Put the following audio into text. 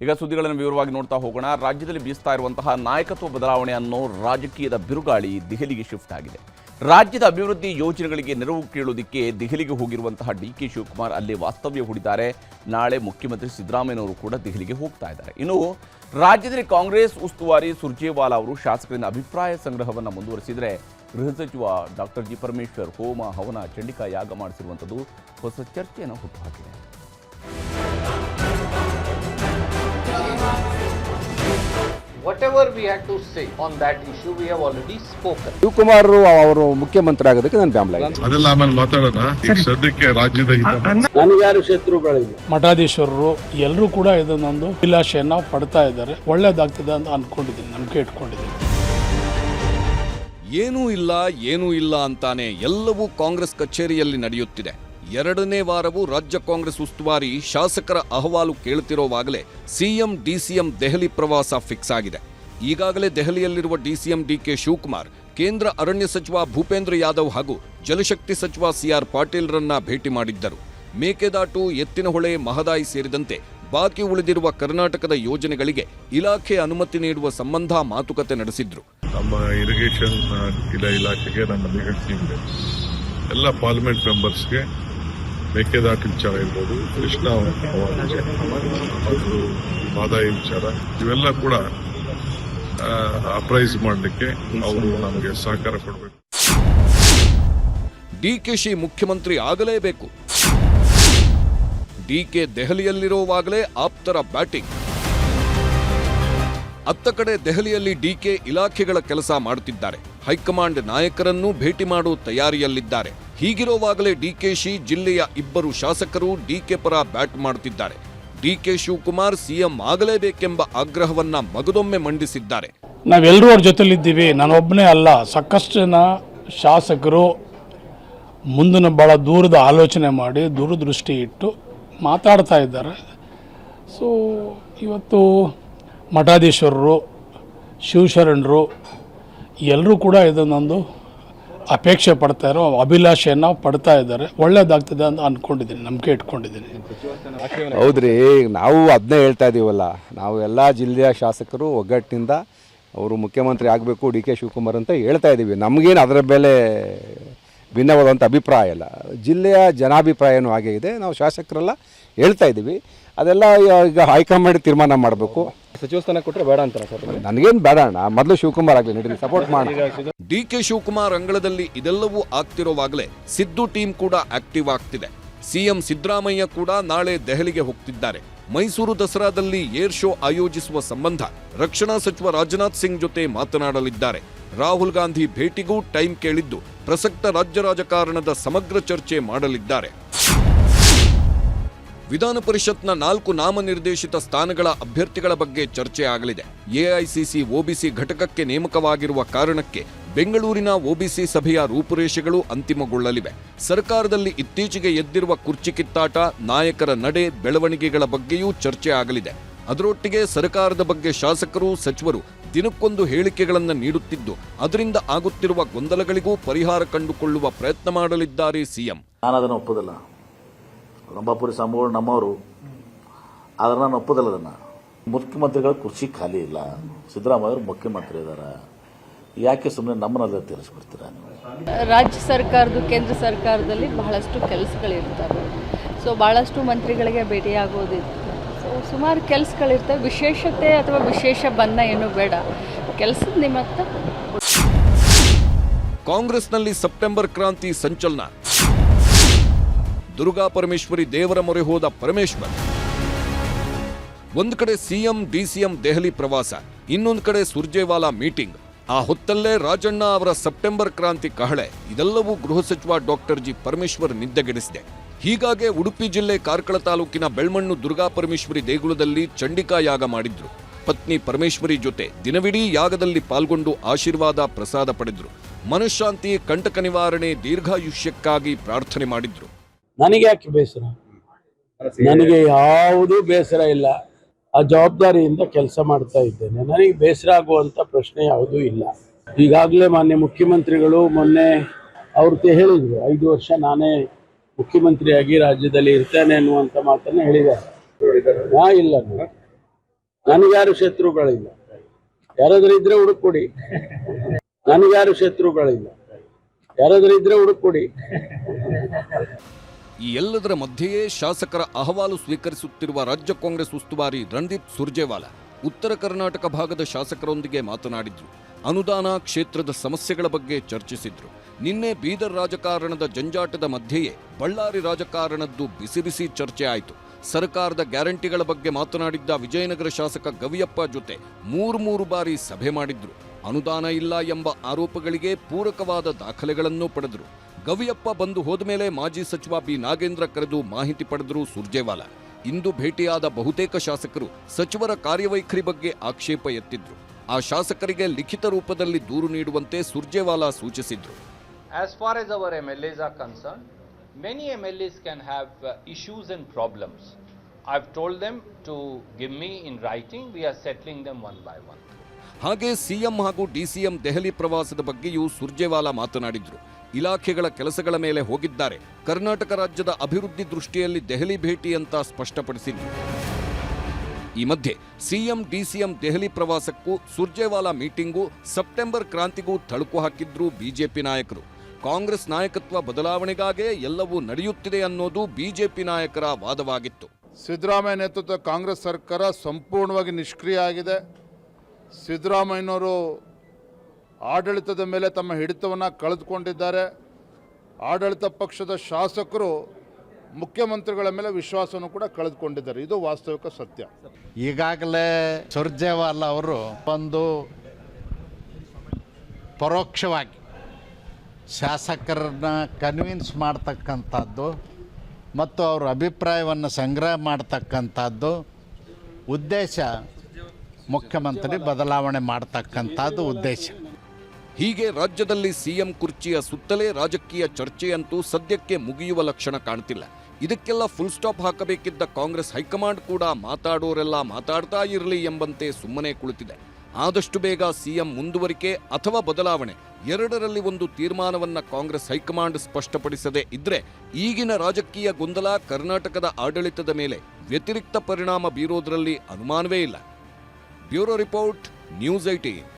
ಈಗ ಸುದ್ದಿಗಳನ್ನು ವಿವರವಾಗಿ ನೋಡ್ತಾ ಹೋಗೋಣ. ರಾಜ್ಯದಲ್ಲಿ ಬೀಸ್ತಾ ಇರುವಂತಹ ನಾಯಕತ್ವ ಬದಲಾವಣೆ ಅನ್ನೋ ರಾಜಕೀಯದ ಬಿರುಗಾಳಿ ದೆಹಲಿಗೆ ಶಿಫ್ಟ್ ಆಗಿದೆ. ರಾಜ್ಯದ ಅಭಿವೃದ್ಧಿ ಯೋಜನೆಗಳಿಗೆ ನೆರವು ಕೇಳುವುದಕ್ಕೆ ದೆಹಲಿಗೆ ಹೋಗಿರುವಂತಹ ಡಿ.ಕೆ. ಶಿವಕುಮಾರ್ ಅಲ್ಲಿ ವಾಸ್ತವ್ಯ ಹೂಡಿದ್ದಾರೆ. ನಾಳೆ ಮುಖ್ಯಮಂತ್ರಿ ಸಿದ್ದರಾಮಯ್ಯನವರು ಕೂಡ ದೆಹಲಿಗೆ ಹೋಗ್ತಾ ಇದ್ದಾರೆ. ಇನ್ನು ರಾಜ್ಯದಲ್ಲಿ ಕಾಂಗ್ರೆಸ್ ಉಸ್ತುವಾರಿ ಸುರ್ಜೇವಾಲಾ ಅವರು ಶಾಸಕರಿಂದ ಅಭಿಪ್ರಾಯ ಸಂಗ್ರಹವನ್ನು ಮುಂದುವರೆಸಿದರೆ, ಗೃಹ ಸಚಿವ ಡಾಕ್ಟರ್ ಜಿ. ಪರಮೇಶ್ವರ್ ಹೋಮ ಹವನ ಚಂಡಿಕಾ ಯಾಗ ಮಾಡಿಸಿರುವಂಥದ್ದು ಹೊಸ ಚರ್ಚೆಯನ್ನು ಹುಟ್ಟುಹಾಕಿದೆ. Whatever we had to say on that issue, we have already spoken. Shivakumar ಅವರು ಮುಖ್ಯಮಂತ್ರಿ ಆಗೋದಕ್ಕೆ ನಾನು ಬೆಂಬಲ ಇದೆ. ಅದೆಲ್ಲ ಆಮೇಲೆ ಮಾತಾಡೋಣ. ಈಗ ಸದ್ಯಕ್ಕೆ ರಾಜ್ಯದ ನನಗೆ ಯಾರು ಶತ್ರುಗಳಿಲ್ಲ. ಮಠಾಧೀಶರು ಎಲ್ಲರೂ ಕೂಡ ಇದನ್ನೊಂದು ಅಭಿಲಾಷೆಯನ್ನ ಪಡ್ತಾ ಇದ್ದಾರೆ. ಒಳ್ಳೇದಾಗ್ತದೆ ಅಂತ ಅನ್ಕೊಂಡಿದ್ದೀನಿ, ನಂಬಿಕೆ ಇಟ್ಕೊಂಡಿದ್ದೀನಿ. ಏನೂ ಇಲ್ಲ ಅಂತಾನೆ ಎಲ್ಲವೂ ಕಾಂಗ್ರೆಸ್ ಕಚೇರಿಯಲ್ಲಿ ನಡೆಯುತ್ತಿದೆ. ಎರಡನೇ ವಾರವೂ ರಾಜ್ಯ ಕಾಂಗ್ರೆಸ್ ಉಸ್ತುವಾರಿ ಶಾಸಕರ ಅಹವಾಲು ಕೇಳುತ್ತಿರುವಾಗಲೇ ಸಿಎಂ ಡಿಸಿಎಂ ದೆಹಲಿ ಪ್ರವಾಸ ಫಿಕ್ಸ್ ಆಗಿದೆ. ಈಗಾಗಲೇ ದೆಹಲಿಯಲ್ಲಿರುವ ಡಿಸಿಎಂ ಡಿ.ಕೆ. ಶಿವಕುಮಾರ್ ಕೇಂದ್ರ ಅರಣ್ಯ ಸಚಿವ ಭೂಪೇಂದ್ರ ಯಾದವ್ ಹಾಗೂ ಜಲಶಕ್ತಿ ಸಚಿವ ಸಿಆರ್ ಪಾಟೀಲ್ರನ್ನ ಭೇಟಿ ಮಾಡಿದ್ದರು. ಮೇಕೆದಾಟು, ಎತ್ತಿನಹೊಳೆ, ಮಹದಾಯಿ ಸೇರಿದಂತೆ ಬಾಕಿ ಉಳಿದಿರುವ ಕರ್ನಾಟಕದ ಯೋಜನೆಗಳಿಗೆ ಇಲಾಖೆ ಅನುಮತಿ ನೀಡುವ ಸಂಬಂಧ ಮಾತುಕತೆ ನಡೆಸಿದ್ರು. ನಮ್ಮ ಇರಿಗೇಷನ್ ಇಲಾಖೆಗೆ ನಮ್ಮ ನಿಗದಿಸಿದೆ. ಎಲ್ಲ ಪಾರ್ಲಿಮೆಂಟ್ ಮೆಂಬರ್ಸ್ಗೆ ಮೇಕೆದಾಟು ವಿಚಾರ ಇರ್ಬೋದು, ಕೃಷ್ಣ ಮತ್ತು ಮಹದಾಯಿ ವಿಚಾರ, ಇವೆಲ್ಲ ಕೂಡ ಅಪ್ರೈಸ್ ಮಾಡಲಿಕ್ಕೆ ಅವರು ನಮಗೆ ಸಹಕಾರ ಕೊಡಬೇಕು. ಡಿಕೆಶಿ ಮುಖ್ಯಮಂತ್ರಿ ಆಗಲೇಬೇಕು. ಡಿಕೆ ದೆಹಲಿಯಲ್ಲಿರುವಾಗಲೇ ಆಪ್ತರ ಬ್ಯಾಟಿಂಗ್. ಅತ್ತ ಕಡೆ ದೆಹಲಿಯಲ್ಲಿ ಡಿಕೆ ಇಲಾಖೆಗಳ ಕೆಲಸ ಮಾಡುತ್ತಿದ್ದಾರೆ. ಹೈಕಮಾಂಡ್ ನಾಯಕರನ್ನು ಭೇಟಿ ಮಾಡುವ ತಯಾರಿಯಲ್ಲಿದ್ದಾರೆ. ಹೀಗಿರುವಾಗಲೇ ಡಿಕೆಶಿ ಜಿಲ್ಲೆಯ ಇಬ್ಬರು ಶಾಸಕರು ಡಿಕೆ ಪರ ಬ್ಯಾಟ್ ಮಾಡುತ್ತಿದ್ದಾರೆ. ಡಿಕೆ ಶಿವಕುಮಾರ್ ಸಿಎಂ ಆಗಲೇಬೇಕೆಂಬ ಆಗ್ರಹವನ್ನ ಮಗದೊಮ್ಮೆ ಮಂಡಿಸಿದ್ದಾರೆ. ನಾವೆಲ್ಲರೂ ಅವ್ರ ಜೊತೆಲಿದ್ದೀವಿ, ನಾನೊಬ್ಬನೇ ಅಲ್ಲ, ಸಾಕಷ್ಟು ಜನ ಶಾಸಕರು ಮುಂದಿನ ಬಹಳ ದೂರದ ಆಲೋಚನೆ ಮಾಡಿ ದೂರದೃಷ್ಟಿ ಇಟ್ಟು ಮಾತಾಡ್ತಾ ಇದ್ದಾರೆ. ಸೊ ಇವತ್ತು ಮಠಾಧೀಶರು, ಶಿವಶರಣರು ಎಲ್ಲರೂ ಕೂಡ ಇದನ್ನೊಂದು ಅಪೇಕ್ಷೆ ಪಡ್ತಾ ಇರೋ ಅಭಿಲಾಷೆಯನ್ನು ಪಡ್ತಾ ಇದ್ದಾರೆ. ಒಳ್ಳೇದಾಗ್ತದೆ ಅಂತ ಅಂದ್ಕೊಂಡಿದ್ದೀನಿ, ನಂಬಿಕೆ ಇಟ್ಕೊಂಡಿದ್ದೀನಿ. ಹೌದ್ರಿ, ನಾವು ಅದನ್ನೇ ಹೇಳ್ತಾ ಇದ್ದೀವಲ್ಲ, ನಾವು ಎಲ್ಲ ಜಿಲ್ಲೆಯ ಶಾಸಕರು ಒಗ್ಗಟ್ಟಿನಿಂದ ಅವರು ಮುಖ್ಯಮಂತ್ರಿ ಆಗಬೇಕು ಡಿ.ಕೆ. ಶಿವಕುಮಾರ್ ಅಂತ ಹೇಳ್ತಾ ಇದ್ದೀವಿ. ನಮಗೇನು ಅದರ ಮೇಲೆ ಭಿನ್ನವಾದಂಥ ಅಭಿಪ್ರಾಯ ಇಲ್ಲ. ಜಿಲ್ಲೆಯ ಜನಾಭಿಪ್ರಾಯನೂ ಹಾಗೆ ಇದೆ. ನಾವು ಶಾಸಕರೆಲ್ಲ ಹೇಳ್ತಾ ಇದ್ದೀವಿ. ಅದೆಲ್ಲ ಈಗ ಹೈಕಮಾಂಡ್ ತೀರ್ಮಾನ ಮಾಡಬೇಕು. ಸಚಿವ ಸ್ಥಾನ ಕೊಟ್ಟರೆ ಬೇಡ ಅಂತಾರೆ ಸರ್. ನನಗೇನು ಬೇಡ ಅಣ್ಣ, ಮೊದಲು ಶಿವಕುಮಾರ್ ಆಗಲಿ, ನಡೀಲಿ, ಸಪೋರ್ಟ್ ಮಾಡಿ. ಡಿಕೆ ಶಿವಕುಮಾರ್ ಅಂಗಳದಲ್ಲಿ ಇದೆಲ್ಲವೂ ಆಗ್ತಿರೋವಾಗಲೇ ಸಿದ್ದು ಟೀಮ್ ಕೂಡ ಆಕ್ಟಿವ್ ಆಗ್ತಿದೆ. ಸಿಎಂ ಸಿದ್ದರಾಮಯ್ಯ ಕೂಡ ನಾಳೆ ದೆಹಲಿಗೆ ಹೋಗ್ತಿದ್ದಾರೆ. ಮೈಸೂರು ದಸರಾದಲ್ಲಿ ಏರ್ ಶೋ ಆಯೋಜಿಸುವ ಸಂಬಂಧ ರಕ್ಷಣಾ ಸಚಿವ ರಾಜನಾಥ್ ಸಿಂಗ್ ಜೊತೆ ಮಾತನಾಡಲಿದ್ದಾರೆ. ರಾಹುಲ್ ಗಾಂಧಿ ಭೇಟಿಗೂ ಟೈಮ್ ಕೇಳಿದ್ದು ಪ್ರಸಕ್ತ ರಾಜ್ಯ ರಾಜಕಾರಣದ ಸಮಗ್ರ ಚರ್ಚೆ ಮಾಡಲಿದ್ದಾರೆ. ವಿಧಾನ ಪರಿಷತ್ನ 4 ನಾಮನಿರ್ದೇಶಿತ ಸ್ಥಾನಗಳ ಅಭ್ಯರ್ಥಿಗಳ ಬಗ್ಗೆ ಚರ್ಚೆ ಆಗಲಿದೆ. ಎಐಸಿಸಿ ಒಬಿಸಿ ಘಟಕಕ್ಕೆ ನೇಮಕವಾಗಿರುವ ಕಾರಣಕ್ಕೆ ಬೆಂಗಳೂರಿನ ಒಬಿಸಿ ಸಭೆಯ ರೂಪುರೇಷೆಗಳು ಅಂತಿಮಗೊಳ್ಳಲಿವೆ. ಸರ್ಕಾರದಲ್ಲಿ ಇತ್ತೀಚೆಗೆ ಎದ್ದಿರುವ ಕುರ್ಚಿ ಕಿತ್ತಾಟ, ನಾಯಕರ ನಡೆ, ಬೆಳವಣಿಗೆಗಳ ಬಗ್ಗೆಯೂ ಚರ್ಚೆ ಆಗಲಿದೆ. ಅದರೊಟ್ಟಿಗೆ ಸರ್ಕಾರದ ಬಗ್ಗೆ ಶಾಸಕರು, ಸಚಿವರು ದಿನಕ್ಕೊಂದು ಹೇಳಿಕೆಗಳನ್ನು ನೀಡುತ್ತಿದ್ದು ಅದರಿಂದ ಆಗುತ್ತಿರುವ ಗೊಂದಲಗಳಿಗೂ ಪರಿಹಾರ ಕಂಡುಕೊಳ್ಳುವ ಪ್ರಯತ್ನ ಮಾಡಲಿದ್ದಾರೆ ಸಿಎಂ. ನಾನು ಅದನ್ನು ಒಪ್ಪೋದಿಲ್ಲ. ರಂಭಾಪುರಿ ಸ್ವಾಮಿಗಳು ನಮ್ಮವರು, ಆದರೆ ನಾನು ಒಪ್ಪೋದಿಲ್ಲ ಅದನ್ನು. ಮುಖ್ಯಮಂತ್ರಿಗಳ ಕುರ್ಚಿ ಖಾಲಿ ಇಲ್ಲ, ಸಿದ್ದರಾಮಯ್ಯ ಅವರು ಮುಖ್ಯಮಂತ್ರಿ ಇದ್ದಾರೆ, ಯಾಕೆ ಸುಮ್ಮನೆ ನಮ್ಮನ್ನೆಲ್ಲ ತಿಳಿಸ್ಬಿಡ್ತೀರಾ ನೀವು? ರಾಜ್ಯ ಸರ್ಕಾರದ್ದು, ಕೇಂದ್ರ ಸರ್ಕಾರದಲ್ಲಿ ಬಹಳಷ್ಟು ಕೆಲಸಗಳಿರ್ತವೆ. ಸೊ ಭಾಳಷ್ಟು ಮಂತ್ರಿಗಳಿಗೆ ಭೇಟಿಯಾಗೋದಿತ್ತು. ಸೊ ಸುಮಾರು ಕೆಲಸಗಳಿರ್ತವೆ. ವಿಶೇಷತೆ ಅಥವಾ ವಿಶೇಷ ಬಣ್ಣ ಏನೂ ಬೇಡ, ಕೆಲಸದ ನಿಮಿತ್ತ. ಕಾಂಗ್ರೆಸ್ನಲ್ಲಿ ಸೆಪ್ಟೆಂಬರ್ ಕ್ರಾಂತಿ ಸಂಚಲನ. ದುರ್ಗಾ ಪರಮೇಶ್ವರಿ ದೇವರ ಮೊರೆ ಹೋದ ಪರಮೇಶ್ವರ್. ಒಂದು ಕಡೆ ಸಿಎಂ ಡಿಸಿಎಂ ದೆಹಲಿ ಪ್ರವಾಸ, ಇನ್ನೊಂದು ಕಡೆ ಸುರ್ಜೇವಾಲಾ ಮೀಟಿಂಗ್. ಆ ಹೊತ್ತಲ್ಲೇ ರಾಜಣ್ಣ ಅವರ ಸೆಪ್ಟೆಂಬರ್ ಕ್ರಾಂತಿ ಕಹಳೆ. ಇದೆಲ್ಲವೂ ಗೃಹ ಸಚಿವ ಡಾಕ್ಟರ್ ಜಿ. ಪರಮೇಶ್ವರ್ ನಿದ್ದೆಗೆಡಿಸಿದೆ. ಹೀಗಾಗಿ ಉಡುಪಿ ಜಿಲ್ಲೆ ಕಾರ್ಕಳ ತಾಲೂಕಿನ ಬೆಳ್ಮಣ್ಣು ದುರ್ಗಾ ಪರಮೇಶ್ವರಿ ದೇಗುಲದಲ್ಲಿ ಚಂಡಿಕಾ ಯಾಗ ಮಾಡಿದ್ರು. ಪತ್ನಿ ಪರಮೇಶ್ವರಿ ಜೊತೆ ದಿನವಿಡೀ ಯಾಗದಲ್ಲಿ ಪಾಲ್ಗೊಂಡು ಆಶೀರ್ವಾದ ಪ್ರಸಾದ ಪಡೆದ್ರು. ಮನಃಶಾಂತಿ, ಕಂಟಕ ನಿವಾರಣೆ, ದೀರ್ಘಾಯುಷ್ಯಕ್ಕಾಗಿ ಪ್ರಾರ್ಥನೆ ಮಾಡಿದ್ರು. ನನಗೆ ಯಾಕೆ ಬೇಸರ? ನನಗೆ ಯಾವುದೂ ಬೇಸರ ಇಲ್ಲ. ಆ ಜವಾಬ್ದಾರಿಯಿಂದ ಕೆಲಸ ಮಾಡ್ತಾ ಇದ್ದೇನೆ. ನನಗೆ ಬೇಸರ ಆಗುವಂಥ ಪ್ರಶ್ನೆ ಯಾವುದೂ ಇಲ್ಲ. ಈಗಾಗಲೇ ಮಾನ್ಯ ಮುಖ್ಯಮಂತ್ರಿಗಳು ಮೊನ್ನೆ ಅವ್ರಿಗೆ ಹೇಳಿದರು, 5 ವರ್ಷ ನಾನೇ ಮುಖ್ಯಮಂತ್ರಿಯಾಗಿ ರಾಜ್ಯದಲ್ಲಿ ಇರ್ತೇನೆ ಅನ್ನುವಂಥ ಮಾತನ್ನು ಹೇಳಿದ್ದಾರೆ. ಇಲ್ಲ, ನನಗ್ಯಾರು ಶತ್ರುಗಳಿಲ್ಲ. ಯಾರಾದ್ರೂ ಇದ್ರೆ ಹುಡುಕೊಡಿ. ನನಗ್ಯಾರು ಶತ್ರುಗಳಿಲ್ಲ. ಯಾರಾದ್ರೂ ಇದ್ರೆ ಹುಡುಕೊಡಿ. ಈ ಎಲ್ಲದರ ಮಧ್ಯೆಯೇ ಶಾಸಕರ ಅಹವಾಲು ಸ್ವೀಕರಿಸುತ್ತಿರುವ ರಾಜ್ಯ ಕಾಂಗ್ರೆಸ್ ಉಸ್ತುವಾರಿ ರಣದೀಪ್ ಸುರ್ಜೇವಾಲಾ ಉತ್ತರ ಕರ್ನಾಟಕ ಭಾಗದ ಶಾಸಕರೊಂದಿಗೆ ಮಾತನಾಡಿದ್ರು. ಅನುದಾನ, ಕ್ಷೇತ್ರದ ಸಮಸ್ಯೆಗಳ ಬಗ್ಗೆ ಚರ್ಚಿಸಿದ್ರು. ನಿನ್ನೆ ಬೀದರ್ ರಾಜಕಾರಣದ ಜಂಜಾಟದ ಮಧ್ಯೆಯೇ ಬಳ್ಳಾರಿ ರಾಜಕಾರಣದ್ದು ಬಿಸಿ ಬಿಸಿ ಚರ್ಚೆ ಆಯಿತು. ಸರ್ಕಾರದ ಗ್ಯಾರಂಟಿಗಳ ಬಗ್ಗೆ ಮಾತನಾಡಿದ್ದ ವಿಜಯನಗರ ಶಾಸಕ ಗವಿಯಪ್ಪ ಜೊತೆ ಮೂರು ಬಾರಿ ಸಭೆ ಮಾಡಿದ್ರು. ಅನುದಾನ ಇಲ್ಲ ಎಂಬ ಆರೋಪಗಳಿಗೆ ಪೂರಕವಾದ ದಾಖಲೆಗಳನ್ನು ಪಡೆದರು. ಗವಿಯಪ್ಪ ಬಂದು ಹೋದ ಮೇಲೆ ಮಾಜಿ ಸಚಿವ ಬಿ ನಾಗೇಂದ್ರ ಕರೆದು ಮಾಹಿತಿ ಪಡೆದರು ಸುರ್ಜೇವಾಲಾ. ಇಂದು ಭೇಟಿಯಾದ ಬಹುತೇಕ ಶಾಸಕರು ಸಚಿವರ ಕಾರ್ಯವೈಖರಿ ಬಗ್ಗೆ ಆಕ್ಷೇಪ ಎತ್ತಿದ್ರು. ಆ ಶಾಸಕರಿಗೆ ಲಿಖಿತ ರೂಪದಲ್ಲಿ ದೂರು ನೀಡುವಂತೆ Surjewala ಸೂಚಿಸಿದ್ರು. As far as our MLAs are concerned, many MLAs can have issues and problems. I've told them to give me in writing. We are settling them one by one. ಹಾಗೆ ಸಿಎಂ ಹಾಗೂ ಡಿಸಿಎಂ ದೆಹಲಿ ಪ್ರವಾಸದ ಬಗ್ಗೆಯೂ ಸುರ್ಜೇವಾಲಾ ಮಾತನಾಡಿದ್ರು. ಇಲಾಖೆಗಳ ಕೆಲಸಗಳ ಮೇಲೆ ಹೋಗಿದ್ದಾರೆ. ಕರ್ನಾಟಕ ರಾಜ್ಯದ ಅಭಿವೃದ್ಧಿ ದೃಷ್ಟಿಯಲ್ಲಿ ದೆಹಲಿ ಭೇಟಿ ಅಂತ ಸ್ಪಷ್ಟಪಡಿಸಿದ್ರು. ಈ ಮಧ್ಯೆ ಸಿಎಂ ಡಿಸಿಎಂ ದೆಹಲಿ ಪ್ರವಾಸಕ್ಕೂ ಸುರ್ಜೇವಾಲಾ ಮೀಟಿಂಗೂ ಸೆಪ್ಟೆಂಬರ್ ಕ್ರಾಂತಿಗೂ ತಳುಕು ಹಾಕಿದ್ರು ಬಿಜೆಪಿ ನಾಯಕರು. ಕಾಂಗ್ರೆಸ್ ನಾಯಕತ್ವ ಬದಲಾವಣೆಗಾಗೇ ಎಲ್ಲವೂ ನಡೆಯುತ್ತಿದೆ ಅನ್ನೋದು ಬಿಜೆಪಿ ನಾಯಕರ ವಾದವಾಗಿತ್ತು. ಸಿದ್ದರಾಮಯ್ಯ ನೇತೃತ್ವದ ಕಾಂಗ್ರೆಸ್ ಸರ್ಕಾರ ಸಂಪೂರ್ಣವಾಗಿ ನಿಷ್ಕ್ರಿಯ ಆಗಿದೆ. ಸಿದ್ದರಾಮಯ್ಯನವರು ಆಡಳಿತದ ಮೇಲೆ ತಮ್ಮ ಹಿಡಿತವನ್ನು ಕಳೆದುಕೊಂಡಿದ್ದಾರೆ. ಆಡಳಿತ ಪಕ್ಷದ ಶಾಸಕರು ಮುಖ್ಯಮಂತ್ರಿಗಳ ಮೇಲೆ ವಿಶ್ವಾಸವನ್ನು ಕೂಡ ಕಳೆದುಕೊಂಡಿದ್ದಾರೆ. ಇದು ವಾಸ್ತವಿಕ ಸತ್ಯ. ಈಗಾಗಲೇ ಸುರ್ಜೇವಾಲಾ ಅವರು ಒಂದು ಪರೋಕ್ಷವಾಗಿ ಶಾಸಕರನ್ನ ಕನ್ವಿನ್ಸ್ ಮಾಡ್ತಕ್ಕಂಥದ್ದು ಮತ್ತು ಅವರ ಅಭಿಪ್ರಾಯವನ್ನು ಸಂಗ್ರಹ ಮಾಡ್ತಕ್ಕಂಥದ್ದು ಉದ್ದೇಶ, ಮುಖ್ಯಮಂತ್ರಿ ಬದಲಾವಣೆ ಮಾಡ್ತಕ್ಕಂಥದ್ದು ಉದ್ದೇಶ. ಹೀಗೆ ರಾಜ್ಯದಲ್ಲಿ ಸಿಎಂ ಕುರ್ಚಿಯ ಸುತ್ತಲೇ ರಾಜಕೀಯ ಚರ್ಚೆಯಂತೂ ಸದ್ಯಕ್ಕೆ ಮುಗಿಯುವ ಲಕ್ಷಣ ಕಾಣ್ತಿಲ್ಲ. ಇದಕ್ಕೆಲ್ಲ ಫುಲ್ ಸ್ಟಾಪ್ ಹಾಕಬೇಕಿದ್ದ ಕಾಂಗ್ರೆಸ್ ಹೈಕಮಾಂಡ್ ಕೂಡ ಮಾತಾಡೋರೆಲ್ಲ ಮಾತಾಡ್ತಾ ಇರಲಿ ಎಂಬಂತೆ ಸುಮ್ಮನೆ ಕುಳಿತಿದೆ. ಆದಷ್ಟು ಬೇಗ ಸಿಎಂ ಮುಂದುವರಿಕೆ ಅಥವಾ ಬದಲಾವಣೆ ಎರಡರಲ್ಲಿ ಒಂದು ತೀರ್ಮಾನವನ್ನ ಕಾಂಗ್ರೆಸ್ ಹೈಕಮಾಂಡ್ ಸ್ಪಷ್ಟಪಡಿಸದೇ ಇದ್ರೆ ಈಗಿನ ರಾಜಕೀಯ ಗೊಂದಲ ಕರ್ನಾಟಕದ ಆಡಳಿತದ ಮೇಲೆ ವ್ಯತಿರಿಕ್ತ ಪರಿಣಾಮ ಬೀರೋದ್ರಲ್ಲಿ ಅನುಮಾನವೇ ಇಲ್ಲ. Bureau report, news 18.